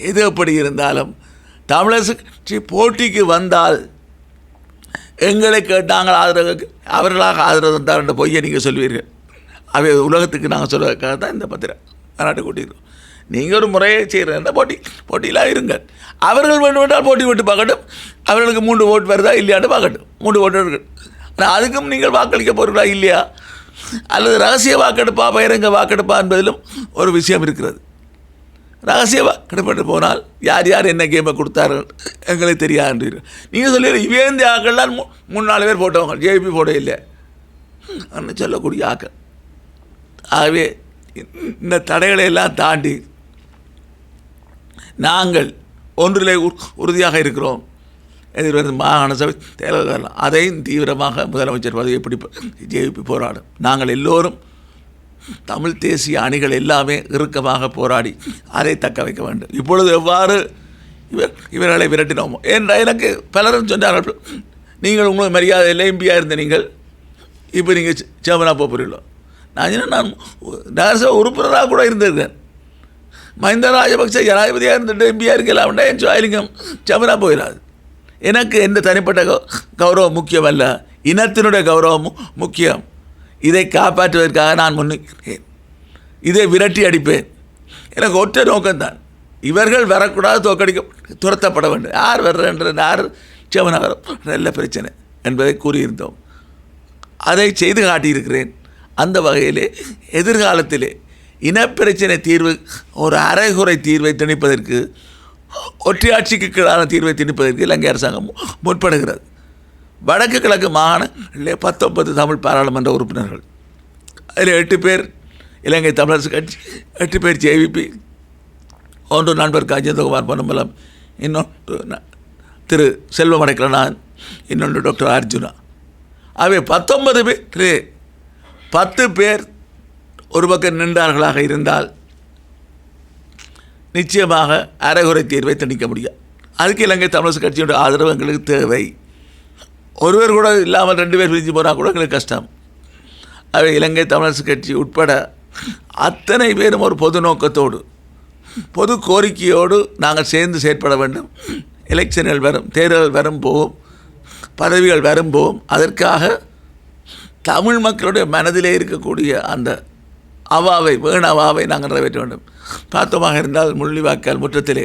எது எப்படி இருந்தாலும் தமிழரசு கட்சி போட்டிக்கு வந்தால் எங்களை கேட்டாங்கள் ஆதரவு, அவர்களாக ஆதரவு தந்தார் என்ற பொய்யை நீங்கள் சொல்வீர்கள். அவை உலகத்துக்கு நாங்கள் சொல்வதற்காக தான் இந்த மாநாட்டு கூட்டியிருக்கோம். நீங்கள் ஒரு முறையை செய்கிறதா போட்டியில் இருங்கள். அவர்கள் வேண்டுமென்றால் போட்டி விட்டு பார்க்கட்டும். அவர்களுக்கு 3 ஓட்டு வருதா இல்லையான்னு பார்க்கட்டும். 3 ஓட்டு இருக்கு. ஆனால் அதுக்கும் நீங்கள் வாக்களிக்க போகிறீங்களா இல்லையா, அல்லது ரகசிய வாக்கெடுப்பா பகிரங்க வாக்கெடுப்பா என்பதிலும் ஒரு விஷயம் இருக்கிறது. ரகசிய வாக்கெடுப்பட்டு போனால் யார் யார் என்ன கேமை கொடுத்தார்கள் எங்களுக்கு தெரியாது. நீங்கள் சொல்லி இவேந்த ஆக்கள்லாம் 3-4 பேர் போட்டவங்க, ஜேபி போட இல்லை அப்படின்னு சொல்லக்கூடிய ஆக்கள். ஆகவே இந்த தடைகளை எல்லாம் தாண்டி நாங்கள் ஒன்றிலே உறுதியாக இருக்கிறோம். எதிர்வரும் மாகாண சபை தேர்தல் வரலாம், அதையும் தீவிரமாக முதலமைச்சர் பதவியை ஜெயிப்பு போராடும். நாங்கள் எல்லோரும் தமிழ் தேசிய அணிகள் எல்லாமே இறுக்கமாக போராடி அதை தக்க வைக்க வேண்டும். இப்பொழுது எவ்வாறு இவர்களை விரட்டினோமோ என்ற எனக்கு பலரும் சொன்னார்கள், நீங்கள் உங்களுக்கு மரியாதை இல்லை, எம்பியாக இருந்த நீங்கள் இப்போ நீங்கள் சேர்மனாக போகிறீங்களோ. நான் நகரசபை உறுப்பினராக கூட இருந்திருக்கேன். மஹிந்த ராஜபக்சே ஜனாதிபதியாக இருந்துட்டு எம்பியாக இருக்கலாம்டா என் சுவாலிங்கம் சேர்மனாக போயிடாது. எனக்கு எந்த தனிப்பட்ட கௌரவம் முக்கியம் அல்ல, இனத்தினுடைய கௌரவம் முக்கியம். இதை காப்பாற்றுவதற்காக நான் முன்னிற்கிறேன். இதை விரட்டி அடிப்பேன். எனக்கு ஒற்றை நோக்கம்தான், இவர்கள் வரக்கூடாது, துரத்தப்பட வேண்டும். யார் வர்றன்ற யார் செவன வர நல்ல பிரச்சனை என்பதை கூறியிருந்தோம். அதை செய்து காட்டியிருக்கிறேன். அந்த வகையிலே எதிர்காலத்திலே இனப்பிரச்சனை தீர்வு ஒரு அரைகுறை தீர்வை திணிப்பதற்கு, ஒற்றையாட்சிக்கு கீழான தீர்வை திணிப்பதற்கு இலங்கை அரசாங்கம் முற்படுகிறது. வடக்கு கிழக்கு மாகாணங்களிலே 19 தமிழ் பாராளுமன்ற உறுப்பினர்கள், அதில் 8 பேர் இலங்கை தமிழரசு கட்சி, 8 பேர் ஜேவிபி, ஒன்று நண்பர் கஜேந்திரகுமார் பொன்னம்பலம், இன்னொன்று திரு செல்வம் அடைக்கலனான், இன்னொன்று டாக்டர் அர்ஜுனா. அவை 19 பேர் 10 பேர் ஒரு பக்கம் நின்றார்களாக இருந்தால் நிச்சயமாக அரைகுறை தீர்வை திணிக்க முடியும். அதுக்கு இலங்கை தமிழரசு கட்சியோட ஆதரவு எங்களுக்கு தேவை. ஒருவர் கூட இல்லாமல் 2 பேர் பிரிஞ்சு போனால் கூட எங்களுக்கு கஷ்டம். அவை இலங்கை தமிழரசு கட்சி உட்பட அத்தனை பேரும் ஒரு பொது நோக்கத்தோடு, பொது கோரிக்கையோடு நாங்கள் சேர்ந்து செயற்பட வேண்டும். எலெக்ஷன்கள் வரும், தேர்தல் வரும் போகும், பதவிகள் வரும் போகும். அதற்காக தமிழ் மக்களுடைய மனதிலே இருக்கக்கூடிய அந்த அவாவை, வேண அவாவை நாங்கள் நிறைவேற்ற வேண்டும். பார்த்தமாக இருந்தால் முள்ளிவாய்க்கால் முற்றத்திலே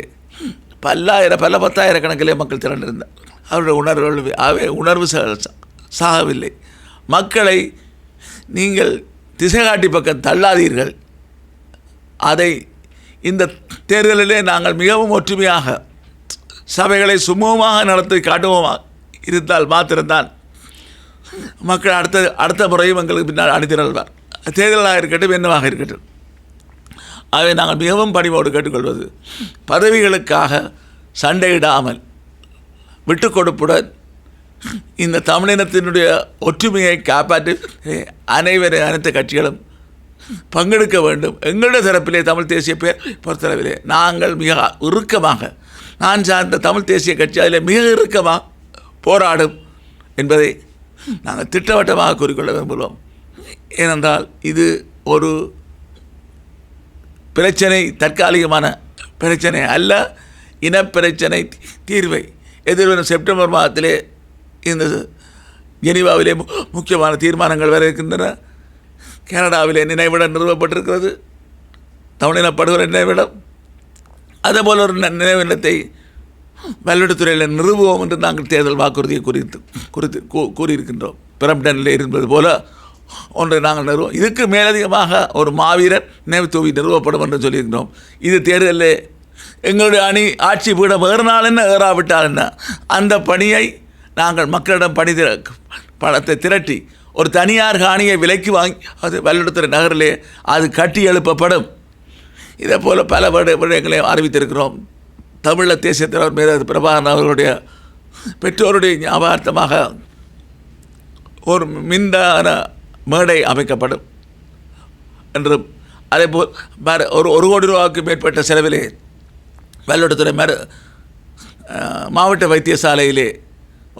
பல 10,000 கணக்கிலே மக்கள் திரண்டிருந்தார். அவருடைய உணர்வு சாகவில்லை. மக்களை நீங்கள் திசை காட்டி பக்கம் தள்ளாதீர்கள். அதை இந்த தேர்தலிலே நாங்கள் மிகவும் ஒற்றுமையாக சபைகளை சுமூகமாக நடத்தி காட்டுவோமா இருந்தால் மாத்திரம்தான் மக்கள் அடுத்த முறையும் எங்களுக்கு பின்னால் அணிதிரள்வார். தேர்தலாக இருக்கட்டும், என்னவாக இருக்கட்டும். ஆகவே நாங்கள் மிகவும் பணிவோடு கேட்டுக்கொள்வது, பதவிகளுக்காக சண்டையிடாமல் விட்டு கொடுப்புடன் இந்த தமிழினத்தினுடைய ஒற்றுமையை காப்பாற்றி அனைத்து கட்சிகளும் பங்கெடுக்க வேண்டும். எங்களுடைய தரப்பிலே தமிழ் தேசிய பேர் பொறுத்தளவிலே நாங்கள் மிக இறுக்கமாக, நான் சார்ந்த தமிழ் தேசிய கட்சி அதில் மிக இறுக்கமாக போராடும் என்பதை நாங்கள் திட்டவட்டமாக கூறிக்கொள்ள விரும்புகிறோம். ஏனென்றால் இது ஒரு பிரச்சனை, தற்காலிகமான பிரச்சனை அல்ல, இனப்பிரச்சனை தீர்வை எதிர்வரும் செப்டம்பர் மாதத்திலே இந்த ஜெனீவாவிலே முக்கியமான தீர்மானங்கள் வர இருக்கின்றன. கனடாவிலே நினைவிடம் நிறுவப்பட்டிருக்கிறது, தமிழின படுகொலை நினைவிடம். அதேபோல் ஒரு நினைவிடத்தை வல்லுட்டுத்துறையில் நிறுவுவோம் என்று நாங்கள் தேர்தல் வாக்குறுதியை கூறியிருக்கின்றோம். பிரம்டனில் இருந்தது போல ஒன்றை நாங்கள் நிறுவோம். இதுக்கு மேலதிகமாக ஒரு மாவீரர் நினைவு தூவி நிறுவப்படும் என்று சொல்லியிருக்கிறோம். இது தேர்தலில் எங்களுடைய அணி ஆட்சி பீடம் ஏறினால் என்ன, ஏறாவிட்டால் என்ன, அந்த பணியை நாங்கள் மக்களிடம் பணத்தை திரட்டி ஒரு தனியார் காணியை விலைக்கு வாங்கி அது வல்லுட்டுத்துறை நகரிலே அது கட்டி எழுப்பப்படும். இதே போல் பல விடயங்களை அறிவித்திருக்கிறோம். தமிழ தேசிய தலைவர் மீது பிரபாகரன் அவர்களுடைய பெற்றோருடைய ஞாபகார்த்தமாக ஒரு மின்தான மேடை அமைக்கப்படும் என்றும், அதேபோல் ஒரு 1 கோடி ரூபாய்க்கு மேற்பட்ட செலவிலே வல்லுட்டுத்துறை மாவட்ட வைத்தியசாலையிலே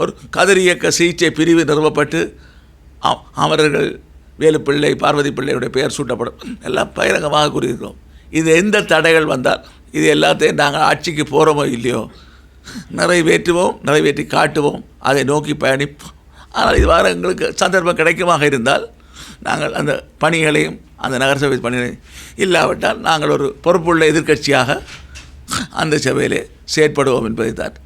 ஒரு கதிரியக்க சிகிச்சை பிரிவு நிறுவப்பட்டு அமரர்கள் வேலுப்பிள்ளை, பார்வதி பிள்ளையுடைய பெயர் சூட்டப்படும். எல்லாம் பகிரங்கமாக கூறியிருக்கிறோம். இது எந்த தடைகள் வந்தால் இது எல்லாத்தையும் நாங்கள் ஆட்சிக்கு போகிறோமோ இல்லையோ நிறைவேற்றுவோம், நிறைவேற்றி காட்டுவோம், அதை நோக்கி பயணிப்போம். ஆனால் இதுவாறு எங்களுக்கு சந்தர்ப்பம் கிடைக்குமாக இருந்தால் நாங்கள் அந்த பணிகளையும் அந்த நகரசபை பணிகளையும் இல்லாவிட்டால் நாங்கள் ஒரு பொறுப்புள்ள எதிர்க்கட்சியாக அந்த சபையிலே செயற்படுவோம் என்பதை தான்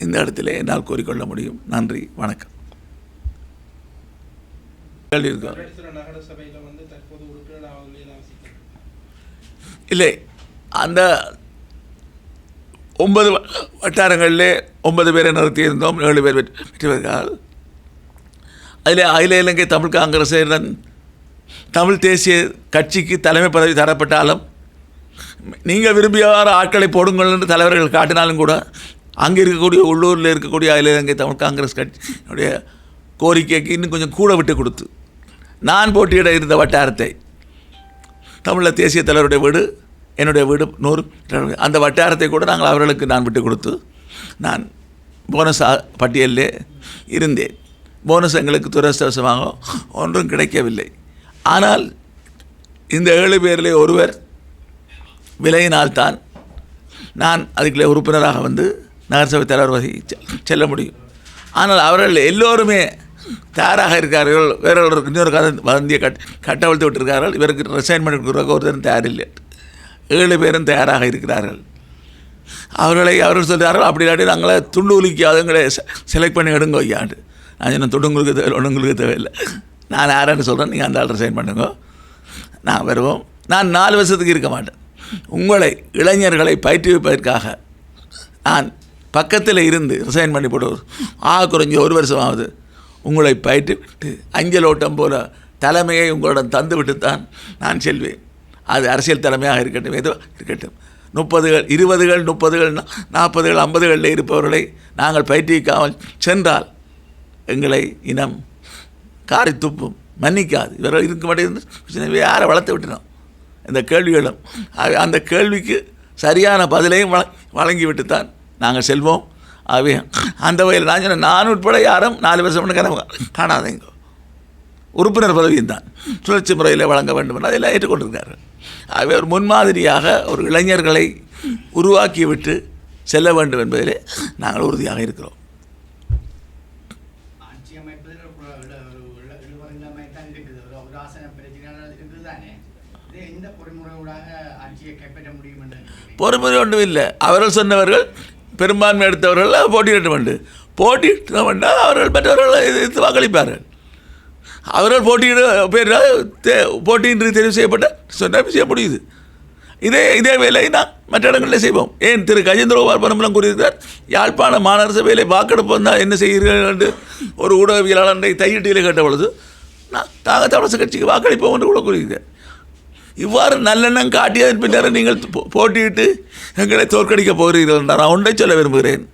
இந்த இடத்திலே என்னால் கூறிக்கொள்ள முடியும். நன்றி, வணக்கம். இல்லை, அந்த 9 வட்டாரங்களிலே 9 பேரை நிறுத்தியிருந்தோம். 7 பேர் வெற்றிவர்கள். அதில் அகில இலங்கை தமிழ் காங்கிரஸுடன் தமிழ் தேசிய கட்சிக்கு தலைமை பதவி தரப்பட்டாலும் நீங்கள் விரும்பியவாறு ஆட்களை போடுங்கள் என்று தலைவர்கள் காட்டினாலும் கூட அங்கே இருக்கக்கூடிய உள்ளூரில் இருக்கக்கூடிய அகில இலங்கை தமிழ் காங்கிரஸ் கட்சியினுடைய கோரிக்கைக்கு இன்னும் கொஞ்சம் கூட விட்டு கொடுத்து நான் போட்டியிட இருந்த வட்டாரத்தை தமிழர் தேசிய தலைவருடைய வீடு, என்னுடைய வீடு 100 அந்த வட்டாரத்தை கூட நாங்கள் அவர்களுக்கு நான் விட்டு கொடுத்து நான் போனஸ் பட்டியலிலே இருந்தேன். போனஸ் எங்களுக்கு துரதிர்ஷ்டவசமாக ஒன்றும் கிடைக்கவில்லை. ஆனால் இந்த 7 பேரிலே ஒருவர் விலையினால்தான் நான் அதுக்குள்ளே உறுப்பினராக வந்து நகரசபை தலைவர் வகை செல்ல முடியும். ஆனால் அவர்கள் எல்லோருமே தயாராக இருக்கிறார்கள். வேறொரு இன்னொரு வந்தியை கட்டவிழ்த்து விட்டிருக்கிறார்கள். இவருக்கு ரிசைன்மெண்ட் கொடுக்க ஒருத்தரும் தயாரில்லை. 7 பேரும் தயாராக இருக்கிறார்கள். அவர்கள் சொல்கிறார்கள், அப்படி இல்லாட்டி நாங்களே துண்டு உலிக்காத எங்களை செலக்ட் பண்ணி எடுங்க ஐயாண்டு. நான் என்ன துண்டு உங்களுக்கு தேவையில்லை, ஒன்று உங்களுக்கு தேவையில்லை, நான் யாரான்னு சொல்கிறேன், நீங்கள் அந்த ஆள் ரிசைன் பண்ணுங்க, நான் வருவோம். நான் 4 வருஷத்துக்கு இருக்க மாட்டேன். உங்களை இளைஞர்களை பயிற்றுவிப்பதற்காக நான் பக்கத்தில் இருந்து ரிசைன் பண்ணி போட்டு குறைஞ்சி 1 வருஷமாவது உங்களை பயிற்றுவிட்டு அஞ்சல் ஓட்டம் போல தலைமையை உங்களிடம் தந்து விட்டுத்தான் நான் செல்வேன். அது அரசியல் தலைமையாக இருக்கட்டும், எதுவாக இருக்கட்டும். 30கள் 20கள் 30கள் 40கள் 50களில் இருப்பவர்களை நாங்கள் பயிற்றுவிக்காமல் சென்றால் எங்களை இனம் காரி துப்பும், மன்னிக்காது. இவர்கள் இருக்க மாட்டேங்குது, யாரை வளர்த்து விட்டுனோம் இந்த கேள்விகளும். அந்த கேள்விக்கு சரியான பதிலையும் வழங்கிவிட்டு தான் நாங்கள் செல்வோம். ஆகவே அந்த வகையில் நான் சொன்னேன், நான் உட்பட யாரும் 4 வருஷம் கனவு காணாதேங்க. உறுப்பினர் பதவியும் தான் சுழற்சி முறையில் வழங்க வேண்டும் என்று அதெல்லாம் ஏற்றுக்கொண்டிருக்கார்கள். ஆகவே ஒரு முன்மாதிரியாக ஒரு இளைஞர்களை உருவாக்கிவிட்டு செல்ல வேண்டும் என்பதிலே நாங்கள் உறுதியாக இருக்கிறோம். பொறுமுறை ஒன்றும் இல்லை. அவர்கள் சொன்னவர்கள் பெரும்பான்மை எடுத்தவர்கள் போட்டியிட வேண்டும். போட்டியிட வேண்டாம், அவர்கள் மற்றவர்களை எதிர்த்து வாக்களிப்பார்கள். அவர்கள் போட்டியின்றி தெரிவு செய்யப்பட்ட சொன்னால் செய்ய முடியுது. இதே வேலையை நான் மற்ற இடங்களில் செய்வோம். ஏன் திரு கஜேந்திரகுமார் பொன்னம்பலம் கூறியிருக்கிறார், யாழ்ப்பாண மாநகர சபையிலே வாக்கெடுப்பு வந்தால் என்ன செய்கிறீர்கள் என்று ஒரு ஊடகவியலாளரை தையிட்டியில் கேட்ட பொழுது நாங்கள் தமிழரசு கட்சிக்கு வாக்களிப்போம் என்று கூட கூறியிருக்கிறார். இவ்வாறு நல்லெண்ணம் காட்டியதன் பின்னர் நீங்கள் போட்டியிட்டு எங்களை தோற்கடிக்கப் போகிறீர்கள் என்றால் நான் ஒன்றை சொல்ல விரும்புகிறேன்.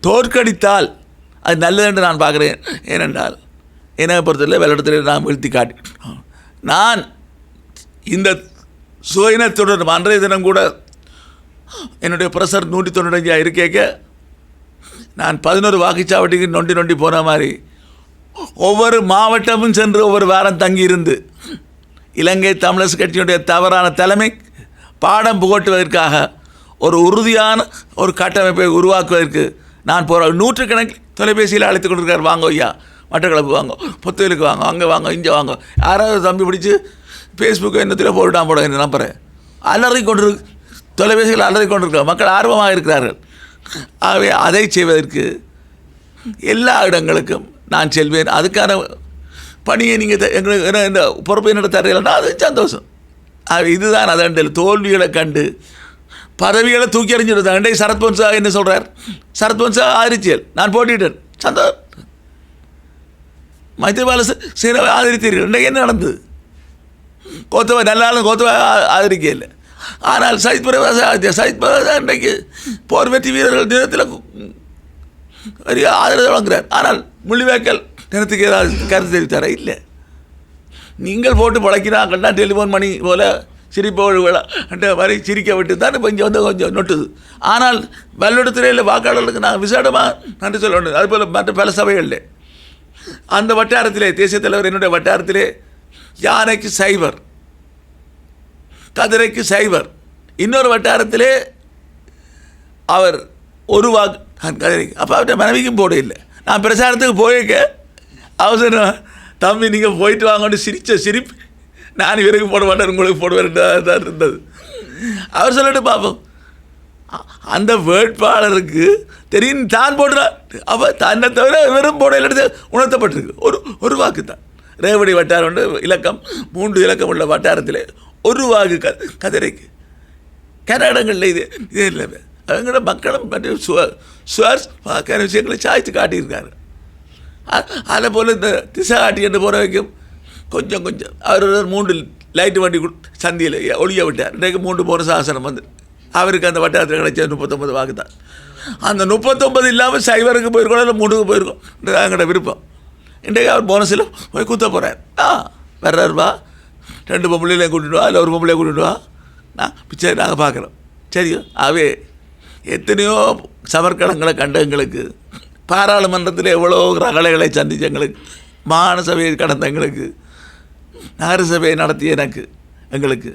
தோற்கடித்தால் அது நல்லது என்று நான் பார்க்குறேன். ஏனென்றால் என்னை பொறுத்தவரை வெள்ளத்தில் நான் வீழ்த்தி காட்டி நான் இந்த சுயநத்துடன் அன்றைய தினம் கூட என்னுடைய பிரஷர் 195 இருக்கேக்க நான் 11 வாக்குச்சாவட்டிக்கு நொண்டி போன மாதிரி ஒவ்வொரு மாவட்டமும் சென்று ஒவ்வொரு வாரம் தங்கியிருந்து இலங்கை தமிழரசு கட்சியினுடைய தவறான தலைமை பாடம் புகட்டுவதற்காக ஒரு உறுதியான ஒரு கட்டமைப்பை உருவாக்குவதற்கு நான் நூற்றுக்கணக்கில் தொலைபேசியில் அழைத்து கொண்டிருக்கார். வாங்க ஐயா, மட்டக்களப்பு வாங்க, புத்தகலுக்கு வாங்க, அங்கே வாங்க, இங்கே வாங்க, யாராவது தம்பி பிடிச்சி ஃபேஸ்புக்கு என்னத்தில் போட்டுட்டான் போட என்ன நம்புகிறேன். அலறி தொலைபேசிகள் அலறி கொண்டிருக்கிறார். மக்கள் ஆர்வமாக இருக்கிறார்கள். ஆகவே அதை செய்வதற்கு எல்லா இடங்களுக்கும் நான் செல்வேன். அதுக்கான பணியை நீங்கள் எங்களுக்கு இந்த பொறுப்பை என்னோட தரையில்னா அது சந்தோஷம். இதுதான் அதண்டில் தோல்விகளை கண்டு பதவிகளை தூக்கி எறிஞ்சிடுது. அண்டை சரத்வன்சா என்ன சொல்கிறார், சரத்வன்சா ஆதரிச்சியல், நான் போட்டிட்டேன், சந்தோஷம். மைத்திரிபால சீனாவை ஆதரித்தீர்கள், இன்றைக்கு என்ன நடந்தது? கோத்தவை நல்லாலும் கோத்தவை ஆதரிக்க இல்லை. ஆனால் சஜித் பிரேமதாசா இன்றைக்கு போர் வெற்றி வீரர்கள் தினத்தில் ஆதரவு வழங்குகிறார். ஆனால் முள்ளிவாய்க்கால் தினத்துக்கு ஏதாவது கருத்து தெரிவித்தாரா? இல்லை. நீங்கள் போட்டு பழக்கினாங்கன்னா டெலிஃபோன் மணி போல் சிரிப்பவர்கள் மாதிரி சிரிக்க விட்டு தான் கொஞ்சம் நொட்டுது. ஆனால் வல்லுடத்துறையில் வாக்காளர்களுக்கு நான் விசேடமாக நன்றி சொல்ல வேண்டும். அதுபோல் மற்ற பல சபைகளில் அந்த வட்டாரத்திலே தேசிய தலைவர் என்னுடைய வட்டாரத்திலே யானைக்கு சைபர், கதிரைக்கு சைபர், இன்னொரு வட்டாரத்திலே அவர் ஒரு வாக்கு கதிரைக்கு. அப்போ அவர்கிட்ட மனைவிக்கும் போட இல்லை. நான் பிரச்சாரத்துக்கு போயிருக்க அவசரம், தம்பி நீங்கள் போயிட்டு வாங்கன்னு சிரிப்பு நான் இவருக்கு போட மாட்டேன் உங்களுக்கு போடுவேன் தான் இருந்தது. அவர் சொல்லிட்டு பார்ப்போம், அந்த வேட்பாளருக்கு தெரியும் தான் போடுறார். அப்போ தன்னை தவிர வெறும் போடையில் உணர்த்தப்பட்டிருக்கு. ஒரு வாக்கு தான். ரேவடி வட்டாரம் உண்டு, இலக்கம் 3 இலக்கம் உள்ள வட்டாரத்தில் ஒரு வாக்கு கதிரைக்கு. கன்னடங்களில் இதே இல்லை. அவங்களோட மக்களும் சுவார் விஷயங்களை சாய்த்து காட்டியிருக்காரு. அதை போல் இந்த திசை காட்டி என்று போகிற வைக்கும் கொஞ்சம் அவர் 3 லைட்டு வண்டி சந்தியில் ஒளிய விட்டார். இன்றைக்கு 3 போன சாசனம் வந்து அவருக்கு அந்த வட்டாரத்தில் கிடைச்ச 39 வாக்கு தான். அந்த 39 இல்லாமல் சைவருக்கு போயிருக்கோம், இல்லை 3க்கு போயிருக்கோம். எங்களோட விருப்பம். இன்றைக்கு அவர் போனஸில் போய் குத்த போகிறார். வர்றாருவா 2 பொம்பளையிலையும் கூட்டிட்டு வா, இல்லை ஒரு பொம்பளையை கூட்டிட்டு வா, பிச்சை நாங்கள் பார்க்குறோம். சரியோ? அவே எத்தனையோ சமர்க்கணங்களை கண்ட எங்களுக்கு, பாராளுமன்றத்தில் எவ்வளோ ரகலைகளை சந்தித்த எங்களுக்கு, மாகாண சபையை கடந்த எங்களுக்கு, நகர சபையை நடத்திய எங்களுக்கு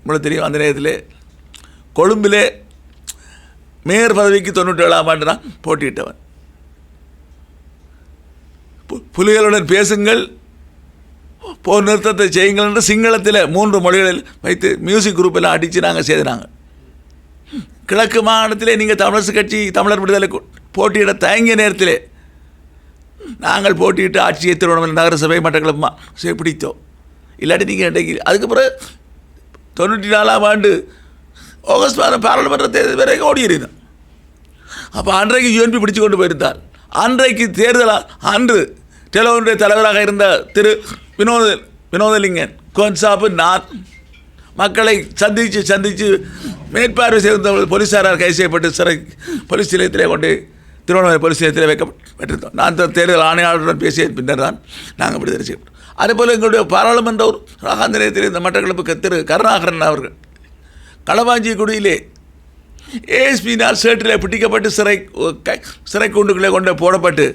உங்களுக்கு தெரியும். அந்த நேரத்தில் கொழும்பிலே மேயர் பதவிக்கு 97ஆம் ஆண்டு நான் போட்டியிட்டவன். புலிகளுடன் பேசுங்கள், போர் நிறுத்தத்தை செய்யுங்கள் என்று சிங்களத்தில் 3 மொழிகளில் வைத்து மியூசிக் குரூப்பெல்லாம் அடித்து நாங்கள் செய்தாங்க. கிழக்கு மாகாணத்திலே நீங்கள் தமிழரசு கட்சி தமிழர் விடுதலை போட்டியிட தயங்கிய நேரத்திலே நாங்கள் போட்டியிட்டு ஆட்சியை திருவண்ணாமலை நகர சபை மட்டக்களப்பு பிடித்தோம். இல்லாட்டி நீங்கள் இன்றைக்கு அதுக்கு பிறகு 94ஆம் ஆண்டு ஆகஸ்ட் மாதம் பாராளுமன்ற தேர்தல் வரைக்கும் ஓடியிருந்தோம். அப்போ அன்றைக்கு யூஎன்பி பிடிச்சு கொண்டு போயிருந்தார். அன்றைக்கு தேர்தலாக அன்று டெலோனுடைய தலைவராக இருந்த திரு வினோதலிங்கன் கோன்சாப்பு நான் மக்களை சந்தித்து மேற்பார்வை செய்த போலீஸாரால் கைது செய்யப்பட்டு சிறை போலீஸ் நிலையத்திலே கொண்டு திருவண்ணாமலை போலீஸ் நிலையத்திலே வைக்கப்பட்டிருந்தோம். நான் தேர்தல் ஆணையாளருடன் பேசிய பின்னர் தான் நாங்கள் விடுதலை செய்யப்பட்டோம். அதேபோல் எங்களுடைய பாராளுமன்ற ராகாந்த நிலையத்தில் இந்த மட்டக்களப்பு திரு கருணாகரன் அவர்கள் களவாஞ்சிக்குடியிலே ஏஎஸ்பினால் சேற்றில் பிடிக்கப்பட்டு சிறை கூண்டுகளே கொண்டு போடப்பட்டு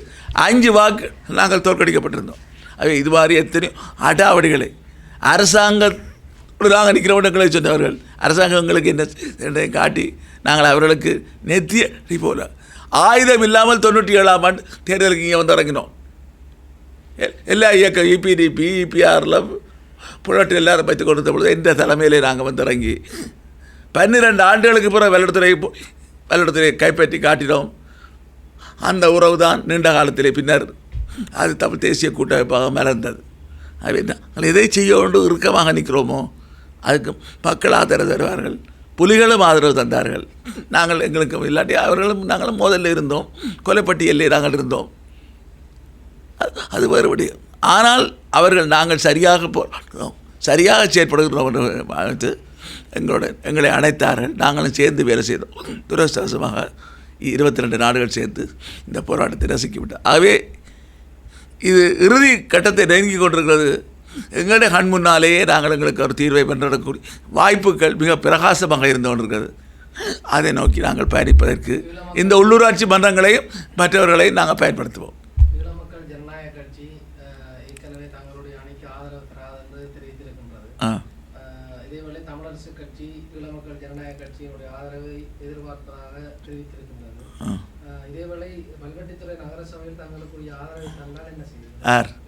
5 வாக்கு நாங்கள் தோற்கடிக்கப்பட்டிருந்தோம். அவை இது மாதிரி எத்தனையோ அடாவடிகளை அரசாங்கத்தோடு நாங்கள் நிற்கிறவங்களை சொன்னவர்கள் அரசாங்கங்களுக்கு என்ன காட்டி நாங்கள் அவர்களுக்கு நெத்திய போல ஆயுதம் இல்லாமல் 97ஆம் ஆண்டு தேர்தலுக்கு இங்கே வந்து இறங்கினோம். எல்லா இயக்கம் இபிடிபி இபிஆரில் புழட்டு எல்லாரும் வைத்து கொண்டிருந்த பொழுது எந்த தலைமையிலே நாங்கள் வந்து இறங்கி 12 ஆண்டுகளுக்கு பிறகு வெள்ளடத்துறை கைப்பற்றி காட்டினோம். அந்த உறவு தான் நீண்ட காலத்திலே பின்னர் அது தமிழ் தேசிய கூட்டமைப்பாக மலர்ந்தது. அது நாங்கள் எதை செய்ய வேண்டும் இறுக்கமாக நிற்கிறோமோ அதுக்கு மக்கள் ஆதரவு தருவார்கள், புலிகளும் ஆதரவு தந்தார்கள். நாங்கள் எங்களுக்கு இல்லாட்டி அவர்களும் நாங்களும் மோதலில் இருந்தோம், கொலைப்பட்டியலில் நாங்கள் இருந்தோம். அது வேறுபடி. ஆனால் அவர்கள் நாங்கள் சரியாக செயற்படுகிறோம் என்று எங்களை அழைத்தார்கள். நாங்களும் சேர்ந்து வேலை செய்தோம். துரதிர்ஷ்டவசமாக 22 நாடுகள் சேர்ந்து இந்த போராட்டத்தை ரசிக்கிவிட்டோம். ஆகவே இது இறுதி கட்டத்தை நெருங்கி கொண்டிருக்கிறது. எங்களுடைய கண் முன்னாலேயே நாங்கள் எங்களுக்கு ஒரு தீர்வை வென்றெடுக்கக்கூடிய வாய்ப்புகள் மிக பிரகாசமாக இருந்து கொண்டிருக்கிறது. அதை நோக்கி நாங்கள் பயணிப்பதற்கு இந்த உள்ளூராட்சி மன்றங்களையும் மற்றவர்களையும் நாங்கள் பயன்படுத்துவோம். இதேவேளை தமிழரசு கட்சி ஈழமக்கள் ஜனநாயக கட்சியினுடைய ஆதரவை எதிர்பார்ப்பதாக தெரிவித்திருக்கின்றது. இதேவேளை பல்கட்டித்துறை நகர சபையில் தங்களுக்குரிய ஆதரவை தந்தால் என்ன செய்யும்?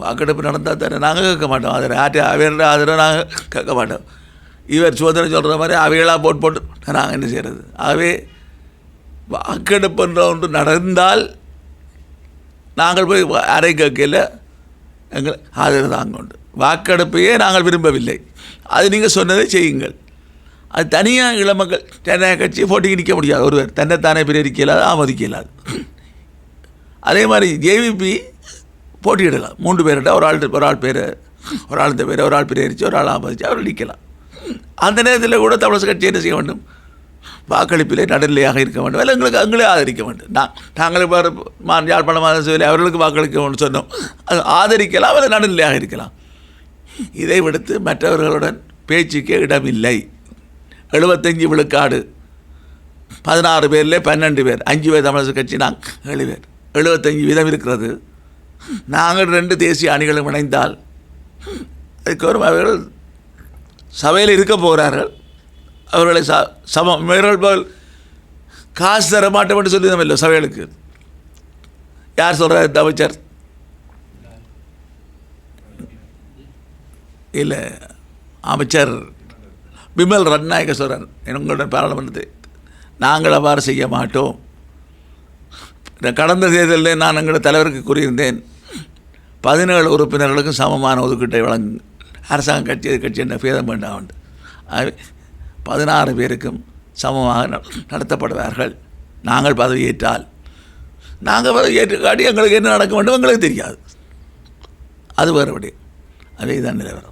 வாக்கெடுப்பு நடந்தால் தானே நாங்கள் கேட்க மாட்டோம். அதில் அவையோட ஆதரவை நாங்கள் கேட்க மாட்டோம். இவர் சுதந்திரம் சொல்கிற மாதிரி அவைகளாக போட்டு நாங்கள் என்ன செய்கிறது? ஆகவே வாக்கெடுப்புன்ற ஒன்று நடந்தால் நாங்கள் போய் அறை கேட்கல எங்கள் ஆதரவு தாங்க உண்டு. வாக்கெடுப்பையே நாங்கள் விரும்பவில்லை. அது நீங்கள் சொன்னதை செய்யுங்கள். அது தனியாக இளமக்கள் ஜனநாயக கட்சியை போட்டிக்கு நிற்க முடியாது. ஒருவர் தன்னைத்தானே பிரிக்க இயலாது, ஆமதிக்க இயலாது. அதே மாதிரி ஜேவிபி போட்டியிடலாம். 3 பேர்கிட்ட ஒரு ஆள் பேர் ஒரு ஆள் பிரிச்சு ஒரு ஆள் ஆமதிச்சு அவர் நிற்கலாம். அந்த நேரத்தில் கூட தமிழரசு கட்சி என்ன செய்ய வேண்டும்? வாக்களிப்பிலே நடுநிலையாக இருக்க வேண்டும். இல்லை எங்களுக்கு அங்களே ஆதரிக்க வேண்டும். நாங்கள் யாழ்ப்பாணம் மாநில அவர்களுக்கு வாக்களிக்க வேண்டும் சொன்னோம். அது ஆதரிக்கலாம், அல்லது நடுநிலையாக இருக்கலாம். இதை விடுத்து மற்றவர்களுடன் பேச்சுக்கே இடமில்லை. 75 விழுக்காடு 16 பேரில் 12 பேர், 5 பேர் தமிழரசு கட்சி, நாங்கள் 7 பேர், 75% இருக்கிறது. நாங்கள் 2 தேசிய அணிகளும் இணைந்தால் அதுக்கு வரும் அவர்கள் சபையில் இருக்க போகிறார்கள். அவர்களை சமம் இவர்கள் காசு தர மாட்டோம் என்று சொல்லி நம்ம இல்லை சபைகளுக்கு. யார் சொல்கிறார்? இந்த அமைச்சர் இல்லை அமைச்சர் பிமல் ரட்நாயக சொல்கிறார் எங்களுடன் பாராளுமன்றத்தை நாங்கள் அவ்வாறு செய்ய மாட்டோம். கடந்த தேர்தலில் நான் எங்களோட தலைவருக்கு கூறியிருந்தேன் 17 உறுப்பினர்களுக்கும் சமமான ஒதுக்கீட்டை வழங்கு அரசாங்க கட்சி என்ற பேதம் வேண்டாம் உண்டு. 16 பேருக்கும் சமமாக நடத்தப்படுவார்கள். நாங்கள் பதவியேற்றால் நாங்கள் பதவியேற்று காட்டி எங்களுக்கு என்ன நடக்க வேண்டும் எங்களுக்கு தெரியாது. அது வேறுபடி. அதே தான் நிலவரம்.